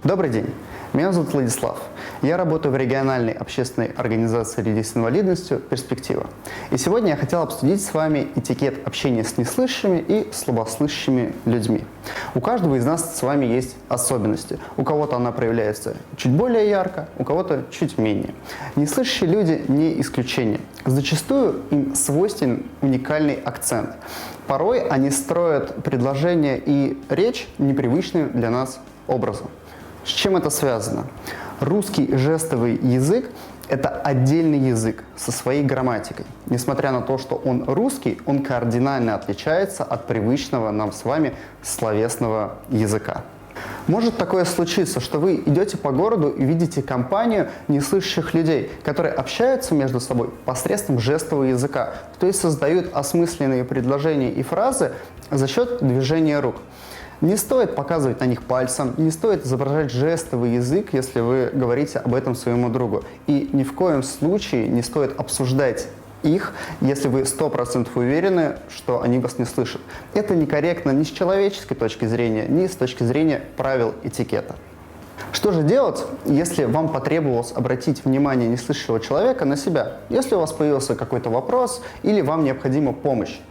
Добрый день, меня зовут Владислав. Я работаю в региональной общественной организации людей с инвалидностью «Перспектива». И сегодня я хотел обсудить с вами этикет общения с неслышащими и слабослышащими людьми. У каждого из нас с вами есть особенности. У кого-то она проявляется чуть более ярко, у кого-то чуть менее. Неслышащие люди не исключение. Зачастую им свойственен уникальный акцент. Порой они строят предложения и речь непривычным для нас образом. С чем это связано? Русский жестовый язык – это отдельный язык со своей грамматикой. Несмотря на то, что он русский, он кардинально отличается от привычного нам с вами словесного языка. Может такое случиться, что вы идете по городу и видите компанию неслышащих людей, которые общаются между собой посредством жестового языка, то есть создают осмысленные предложения и фразы за счет движения рук. Не стоит показывать на них пальцем, не стоит изображать жестовый язык, если вы говорите об этом своему другу. И ни в коем случае не стоит обсуждать их, если вы 100% уверены, что они вас не слышат. Это некорректно ни с человеческой точки зрения, ни с точки зрения правил этикета. Что же делать, если вам потребовалось обратить внимание неслышащего человека на себя, если у вас появился какой-то вопрос или вам необходима помощь?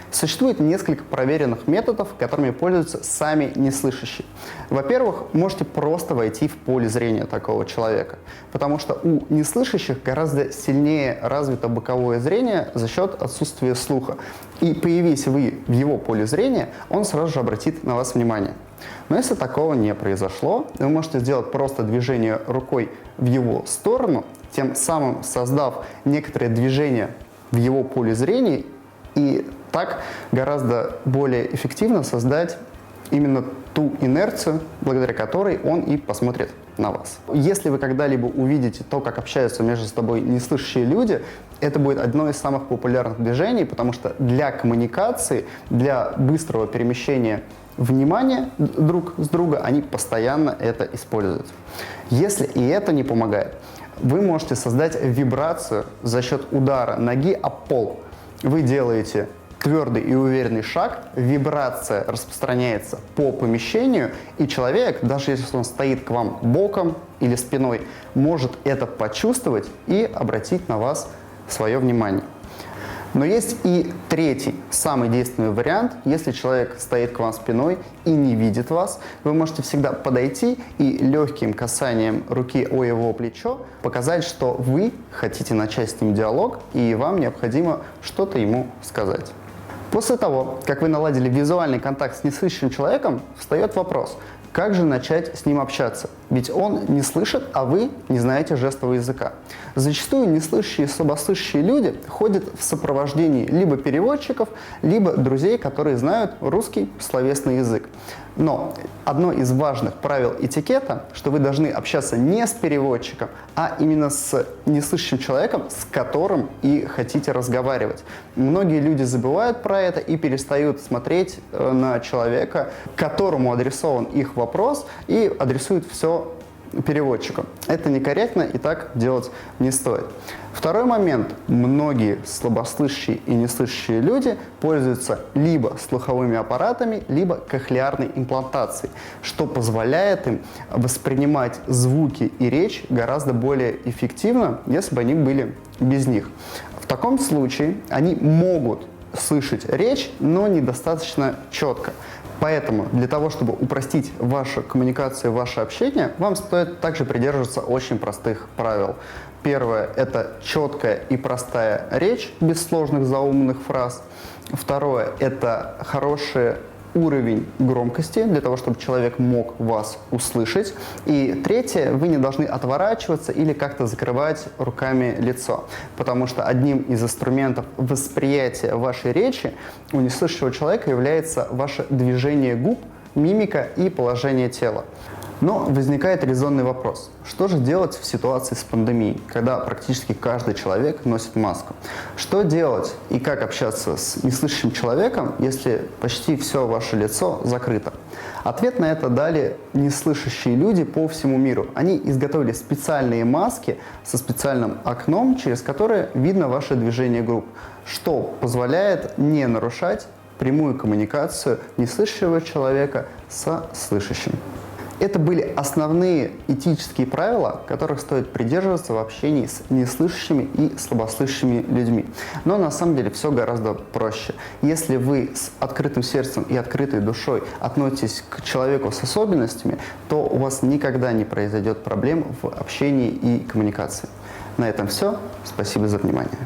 Существует несколько проверенных методов, которыми пользуются сами неслышащие. Во-первых, можете просто войти в поле зрения такого человека, потому что у неслышащих гораздо сильнее развито боковое зрение за счет отсутствия слуха. И появись вы в его поле зрения, он сразу же обратит на вас внимание. Но если такого не произошло, вы можете сделать просто движение рукой в его сторону, тем самым создав некоторое движение в его поле зрения, и так гораздо более эффективно создать именно ту инерцию, благодаря которой он и посмотрит на вас. Если вы когда-либо увидите то, как общаются между собой неслышащие люди, это будет одно из самых популярных движений, потому что для коммуникации, для быстрого перемещения внимания друг с друга, они постоянно это используют. Если и это не помогает, вы можете создать вибрацию за счет удара ноги об пол. Вы делаете твердый и уверенный шаг, вибрация распространяется по помещению, и человек, даже если он стоит к вам боком или спиной, может это почувствовать и обратить на вас свое внимание. Но есть и третий, самый действенный вариант. Если человек стоит к вам спиной и не видит вас, вы можете всегда подойти и легким касанием руки о его плечо показать, что вы хотите начать с ним диалог и вам необходимо что-то ему сказать. После того, как вы наладили визуальный контакт с неслышащим человеком, встает вопрос, как же начать с ним общаться? Ведь он не слышит, а вы не знаете жестового языка. Зачастую неслышащие и слабослышащие люди ходят в сопровождении либо переводчиков, либо друзей, которые знают русский словесный язык. Но одно из важных правил этикета, что вы должны общаться не с переводчиком, а именно с неслышащим человеком, с которым и хотите разговаривать. Многие люди забывают про это и перестают смотреть на человека, которому адресован их вопрос, и адресуют все переводчику. Это некорректно, и так делать не стоит. Второй момент. Многие слабослышащие и неслышащие люди пользуются либо слуховыми аппаратами, либо кохлеарной имплантацией, что позволяет им воспринимать звуки и речь гораздо более эффективно, если бы они были без них. В таком случае они могут слышать речь, но недостаточно четко. Поэтому для того, чтобы упростить вашу коммуникацию, ваше общение, вам стоит также придерживаться очень простых правил. Первое – это четкая и простая речь без сложных заумных фраз. Второе – это хороший уровень громкости, для того, чтобы человек мог вас услышать. И третье – вы не должны отворачиваться или как-то закрывать руками лицо, потому что одним из инструментов восприятия вашей речи у неслышащего человека является ваше движение губ, мимика и положение тела. Но возникает резонный вопрос. Что же делать в ситуации с пандемией, когда практически каждый человек носит маску? Что делать и как общаться с неслышащим человеком, если почти все ваше лицо закрыто? Ответ на это дали неслышащие люди по всему миру. Они изготовили специальные маски со специальным окном, через которое видно ваше движение губ, что позволяет не нарушать прямую коммуникацию неслышащего человека со слышащим. Это были основные этические правила, которых стоит придерживаться в общении с неслышащими и слабослышащими людьми. Но на самом деле все гораздо проще. Если вы с открытым сердцем и открытой душой относитесь к человеку с особенностями, то у вас никогда не произойдет проблем в общении и коммуникации. На этом все. Спасибо за внимание.